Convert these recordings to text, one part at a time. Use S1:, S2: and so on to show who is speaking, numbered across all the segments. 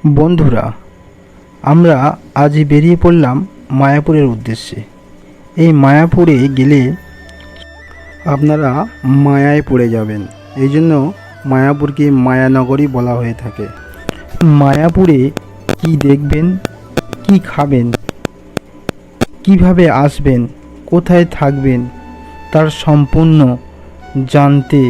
S1: বন্ধুরা, আমরা আজই বেরিয়ে পড়লাম মায়াপুরের উদ্দেশ্যে। এই মায়াপুরে গেলে আপনারা মায়ায় পড়ে যাবেন, এই জন্য মায়াপুরকে মায়ানগরী বলা হয়ে থাকে। মায়াপুরে কি দেখবেন, কি খাবেন, কিভাবে আসবেন, কোথায় থাকবেন, তার সম্পূর্ণ জানতে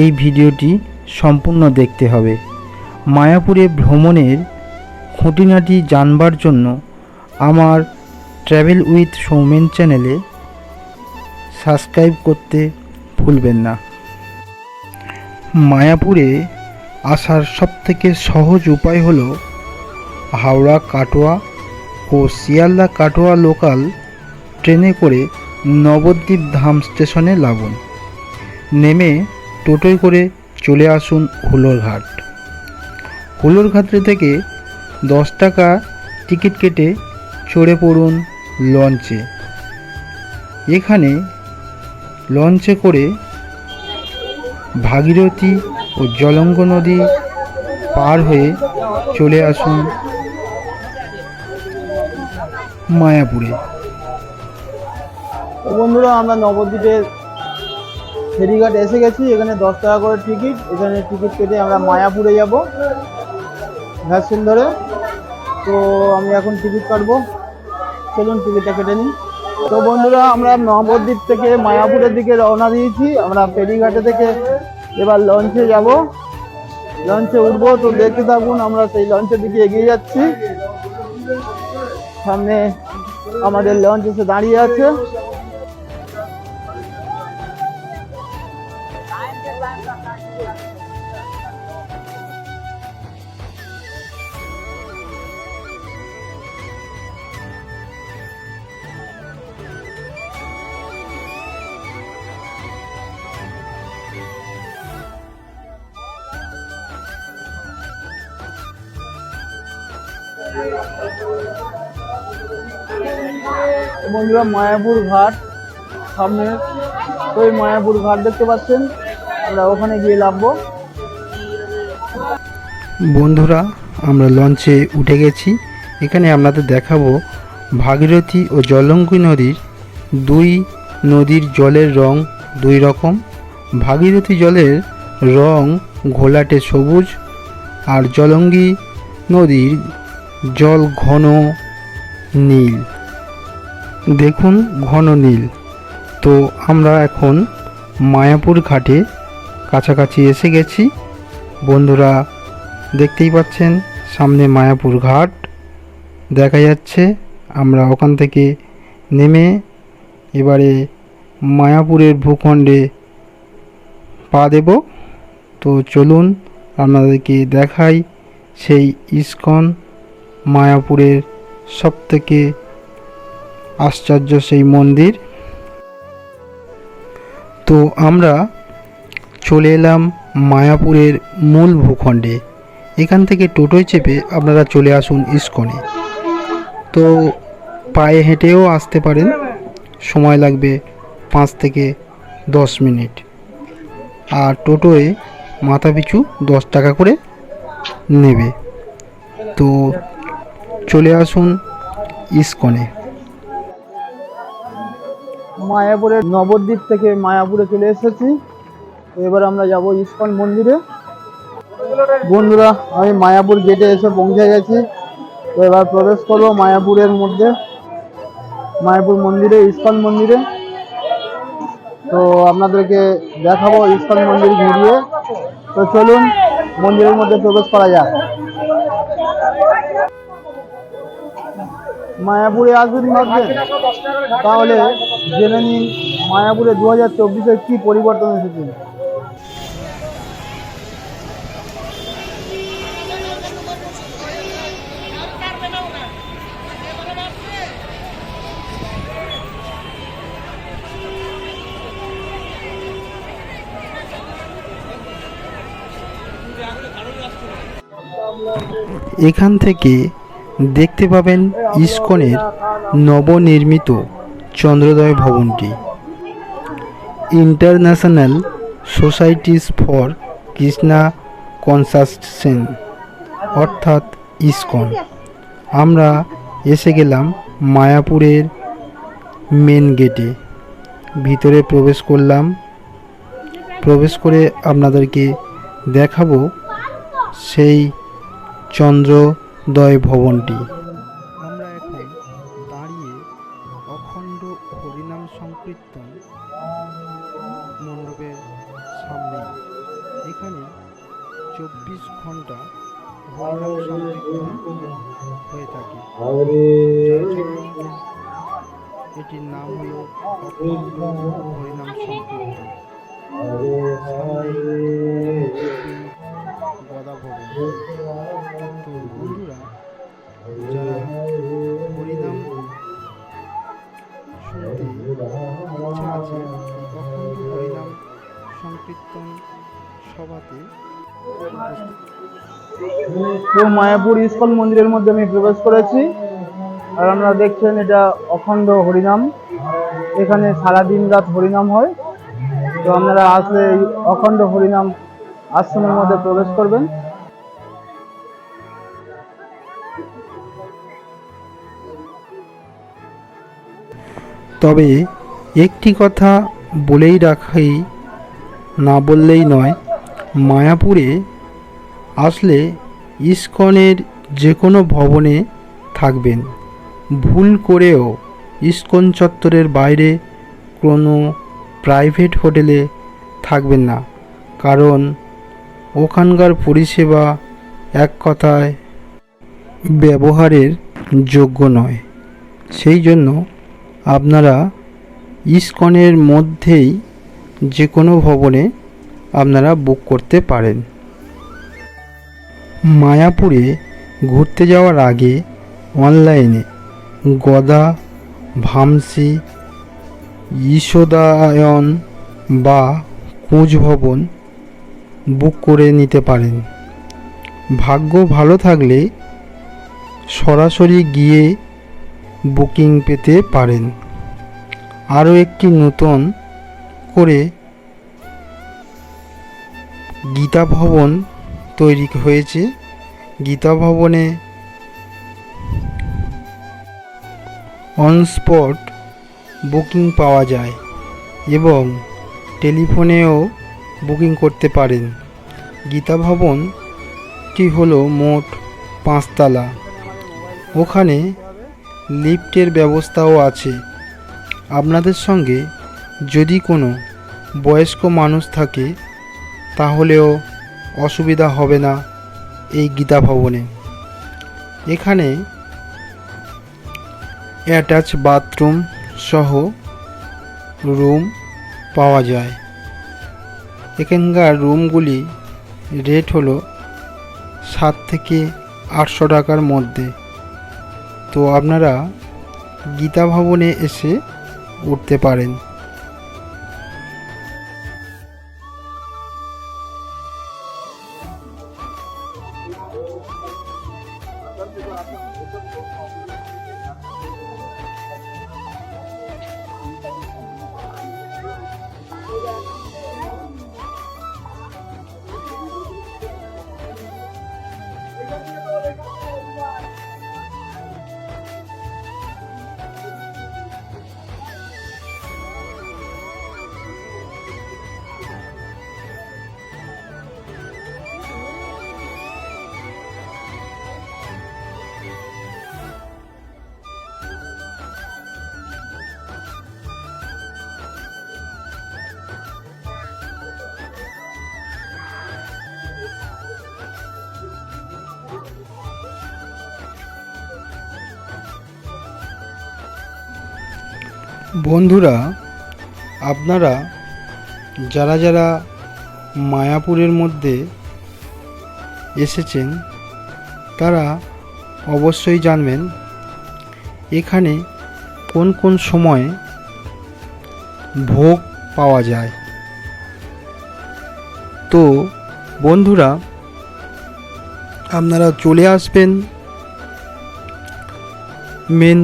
S1: এই ভিডিওটি সম্পূর্ণ দেখতে হবে। মায়াপুরে ভ্রমণের খুঁটিনাটি জানবার জন্য আমার ট্র্যাভেল উইথ সৌমেন চ্যানেলে সাবস্ক্রাইব করতে ভুলবেন না। মায়াপুরে আসার সবথেকে সহজ উপায় হলো হাওড়া কাটোয়া ও শিয়ালদা কাটোয়া লোকাল ট্রেনে করে নবদ্বীপ ধাম স্টেশনে নামুন। নেমে টোটোয় করে চলে আসুন হুলোরঘাট। হুলোরঘাট থেকে 10 টাকা টিকিট কেটে চড়ে পড়ুন লঞ্চে। এখানে লঞ্চে করে ভাগীরথী ও জলঙ্গ নদী পার হয়ে চলে আসুন মায়াপুরে।
S2: বন্ধুরা, আমরা নবদ্বীপের ফেরিঘাট এসে গেছি। এখানে 10 টাকা করে টিকিট। এখানে টিকিট কেটে আমরা মায়াপুরে যাব ভ্যাকসিন ধরে। তো আমি এখন টিকিট কাটবো, চলুন টিকিটটা কেটে নিই। তো বন্ধুরা, আমরা নবদ্বীপ থেকে মায়াপুরের দিকে রওনা দিয়েছি। আমরা ফেরিঘাটে থেকে এবার লঞ্চে যাব, লঞ্চে উঠবো। তো দেখতে থাকুন, আমরা সেই লঞ্চের দিকে এগিয়ে যাচ্ছি। সামনে আমাদের লঞ্চ এসে দাঁড়িয়ে আছে। বন্ধুরা, মায়াপুর ঘাট সামনে, ওই মায়াপুর ঘাট দেখতে পাচ্ছেন। আমরা ওখানে গিয়ে নামবো।
S1: বন্ধুরা, আমরা লঞ্চে উঠে গেছি। এখানে আপনাদের দেখাবো ভাগীরথী ও জলঙ্গি নদীর নদীর জলের রং দুই রকম। ভাগীরথী জলের রং ঘোলাটে সবুজ, আর জলঙ্গি নদীর জল ঘন নীল। দেখুন, ঘন নীল। তো আমরা এখন মায়াপুর ঘাটে কাছাকাছি এসে গেছি। বন্ধুরা, দেখতেই পাচ্ছেন সামনে মায়াপুর ঘাট দেখা যাচ্ছে। আমরা ওখান থেকে নেমে এবারে মায়াপুরের ভূখণ্ডে পা দেব। তো চলুন আপনাদেরকে দেখাই সেই ইস্কন, মায়াপুরের সবথেকে আশ্চর্য সেই মন্দির। তো আমরা চলে এলাম মায়াপুরের মূল ভূখণ্ডে। এখান থেকে টোটোয় চেপে আপনারা চলে আসুন ইস্কনে। তো পায়ে হেঁটেও আসতে পারেন, সময় লাগবে 5 থেকে 10 মিনিট। আর টোটোয় মাথাপিছু 10 টাকা করে নেবে। তো চলে আসুন ইস্কনে।
S2: মায়াপুরের নবদ্বীপ থেকে মায়াপুরে চলে এসেছি। তো এবার আমরা যাব ইস্কন মন্দিরে। বন্ধুরা, আমি মায়াপুর গেটে এসে পৌঁছে গেছি। তো এবার প্রবেশ করবো মায়াপুরের মধ্যে, মায়াপুর মন্দিরে, ইস্কন মন্দিরে। তো আপনাদেরকে দেখাবো ইস্কন মন্দির ঘুরিয়ে। তো চলুন মন্দিরের মধ্যে প্রবেশ করা যাক। মায়াপুরে আসবেন ভাবছেন, তাহলে জেনে নিন মায়াপুরে 2024-এ কি পরিবর্তন এসেছে।
S1: এখান থেকে দেখতে পাবেন ইস্কনের নবনির্মিত চন্দ্রোদয় ভবনটি। ইন্টারন্যাশনাল সোসাইটিস ফর কৃষ্ণা কনসাসশন অর্থাৎ ইসকন। আমরা এসে গেলাম মায়াপুরের মেন গেটে। ভিতরে প্রবেশ করলাম। প্রবেশ করে আপনাদেরকে দেখাবো সেই চন্দ্রোদয় ভবনটি। আমরা এখন দাঁড়িয়ে অখণ্ড হরিনাম সংকীর্তন মণ্ডপের সামনে। এখানে 24 ঘন্টা হরিনাম সংকীর্তন হয়ে থাকে। এটির নাম হলো অখণ্ড হরিনাম সংকীর্তন। গদা ভবন। তো বন্ধুরা, যারা হরিনাম শুনতে ইচ্ছা আছে, অখণ্ড হরিনাম সংকীর্তন সভাতে
S2: তো মায়াপুর ইসকন মন্দিরের মধ্যে আমি প্রবেশ করেছি। আর আপনারা দেখছেন এটা অখণ্ড হরিনাম। এখানে সারাদিন রাত হরিনাম হয়। তো আপনারা আসলে এই অখণ্ড হরিনাম আশ্রমের মধ্যে প্রবেশ করবেন।
S1: তবে একটি কথা বলেই রাখাই, না বললেই নয়, মায়াপুরে আসলে ইসকনের যে কোনো ভবনে থাকবেন, ভুল করেও ইসকন চত্বরের বাইরে কোনো প্রাইভেট হোটেলে থাকবেন না। কারণ ওখানকার পরিষেবা এক কথায় ব্যবহারের যোগ্য নয়। সেই জন্য আপনারা ইসকনের মধ্যেই যে কোনো ভবনে আপনারা বুক করতে পারেন। মায়াপুরে ঘুরতে যাওয়ার আগে অনলাইনে গদা, ভামসি, ঈশদায়ন বা কুঁজ ভবন বুক করে নিতে পারেন। ভাগ্য ভালো থাকলে সরাসরি গিয়ে বুকিং পেতে পারেন। আরও একটি নতুন করে গীতা ভবন তৈরি হয়েছে। গীতা ভবনে অন স্পট বুকিং পাওয়া যায় এবং টেলিফোনেও বুকিং করতে পারেন। গীতা ভবনটি হলো মোট 5 তলা। ওখানে লিফটের ব্যবস্থাও আছে। আপনাদের সঙ্গে যদি কোনো বয়স্ক মানুষ থাকে তাহলেও অসুবিধা হবে না এই গীতা ভবনে। এখানে অ্যাটাচ বাথরুম সহ রুম পাওয়া যায়। এখানকার রুমগুলি রেট হলো 7 থেকে 800 টাকার মধ্যে। তো আপনারা গীতা ভবনে এসে উঠতে পারেন। বন্ধুরা, আপনারা যারা যারা মায়াপুরের মধ্যে এসেছেন তারা অবশ্যই জানবেন এখানে কোন কোন সময়ে ভোগ পাওয়া যায়। তো বন্ধুরা, আপনারা চলে আসবেন মেন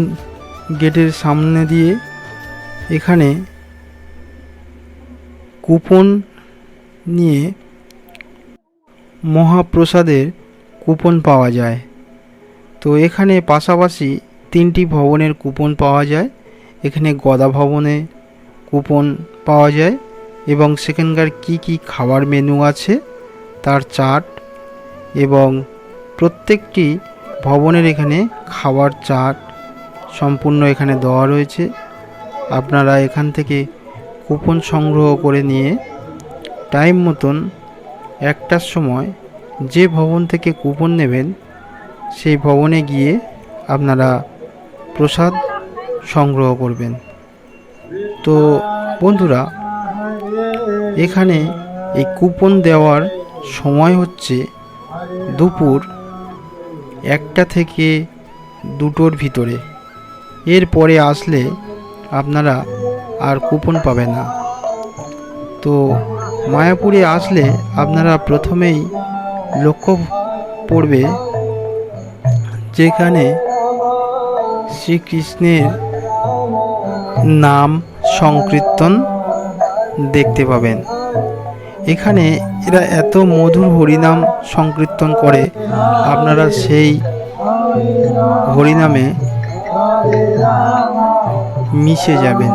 S1: গেটের সামনে দিয়ে। এখানে কুপন নিয়ে মহাপ্রসাদের কুপন পাওয়া যায়। তো এখানে পাশাপাশি 3টি ভবনের কুপন পাওয়া যায়। এখানে গদা ভবনে কুপন পাওয়া যায় এবং সেখানকার কি কি খাবার মেনু আছে তার চার্ট এবং প্রত্যেকটি ভবনের এখানে খাবার চার্ট সম্পূর্ণ এখানে দেওয়া রয়েছে। আপনারা এখান থেকে কুপন সংগ্রহ করে নিয়ে টাইম মতন 1টার সময় যে ভবন থেকে কুপন নেবেন সেই ভবনে গিয়ে আপনারা প্রসাদ সংগ্রহ করবেন। তো বন্ধুরা, এখানে এই কুপন দেওয়ার সময় হচ্ছে দুপুর 1টা থেকে 2টোর ভিতরে। এরপরে আসলে আপনারা আর কুপন পাবেন না। তো মায়াপুরে আসলে আপনারা প্রথমেই লক্ষ্য পড়বে যেখানে শ্রীকৃষ্ণের নাম সংকীর্তন দেখতে পাবেন। এখানে এরা এত মধুর হরিনাম সংকীর্তন করে, আপনারা সেই হরিনামে মিশে যাবেন,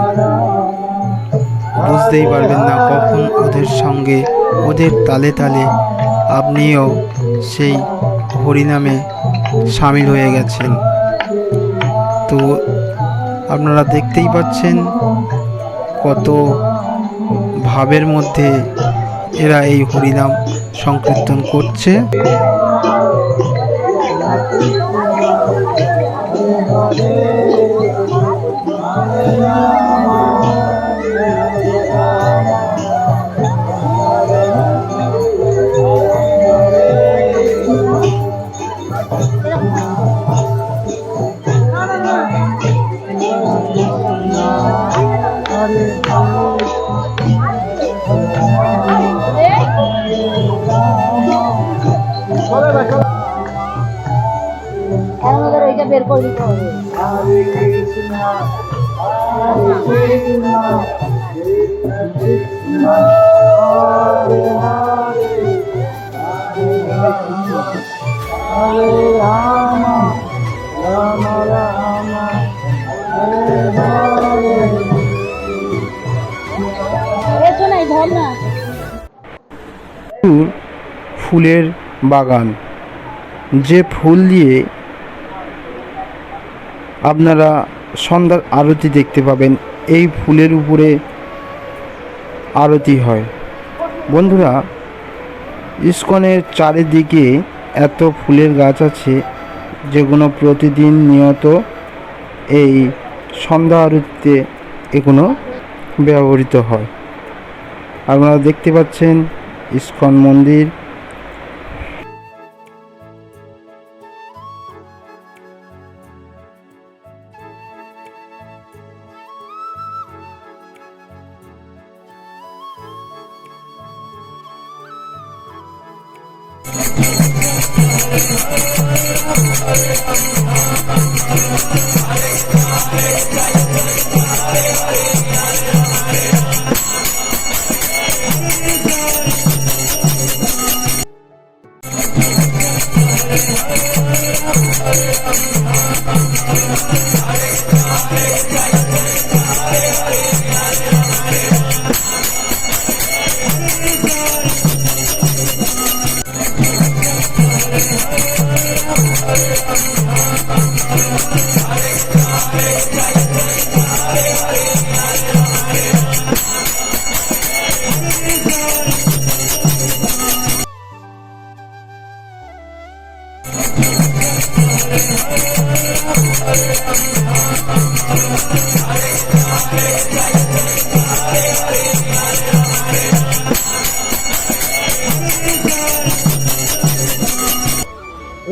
S1: বুঝতেই পারবেন না কখন ওদের সঙ্গে ওদের তালে তালে আপনিও সেই হরিনামে সামিল হয়ে গেছেন। তো আপনারা দেখতেই পাচ্ছেন কত ভাবের মধ্যে এরা এই হরিনাম সংকীর্তন করছে।
S3: বের করে দিতে হবে।
S1: ফুলের বাগান, যে ফুল দিয়ে আপনারা সন্ধ্যার আরতি দেখতে পাবেন। এই ফুলের উপরে আরতি হয়। বন্ধুরা, ইস্কনের চারিদিকে এত ফুলের গাছ আছে যেগুলো প্রতিদিন নিয়ত এই সন্ধ্যা আরতিতে এগুলো ব্যবহৃত হয়। আপনারা দেখতে পাচ্ছেন ইস্কন মন্দির।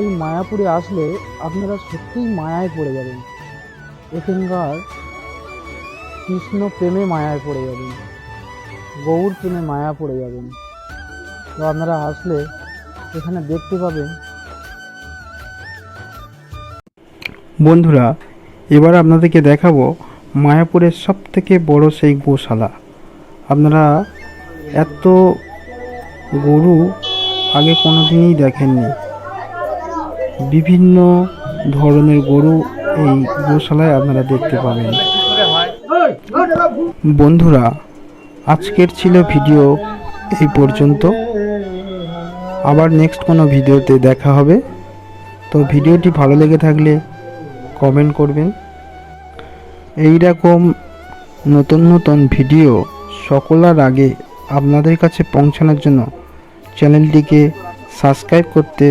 S2: এই মায়াপুরে আসলে আপনারা সত্যিই মায়ায় পড়ে যাবেন। এখানকার কৃষ্ণ প্রেমে মায়ায় পড়ে যাবেন, গৌর প্রেমে মায়া পড়ে যাবেন। তো আপনারা আসলে এখানে দেখতে পাবেন।
S1: বন্ধুরা, এবার আপনাদেরকে দেখাবো মায়াপুরের সবথেকে বড় সেই গোশালা। আপনারা এত গরু আগে কোনোদিনই দেখেননি। বিভিন্ন ধরনের গরু এই গোশালায় আপনারা দেখতে পাবেন। বন্ধুরা, আজকের ছিল ভিডিও এই পর্যন্ত। আবার নেক্সট কোনো ভিডিওতে দেখা হবে। তো ভিডিওটি ভালো লেগে থাকলে কমেন্ট করবেন। এই রকম নতুন নতুন ভিডিও সকলের আগে আপনাদের কাছে পৌঁছানোর জন্য চ্যানেলটিকে সাবস্ক্রাইব করতে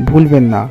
S1: ভুলবেন না।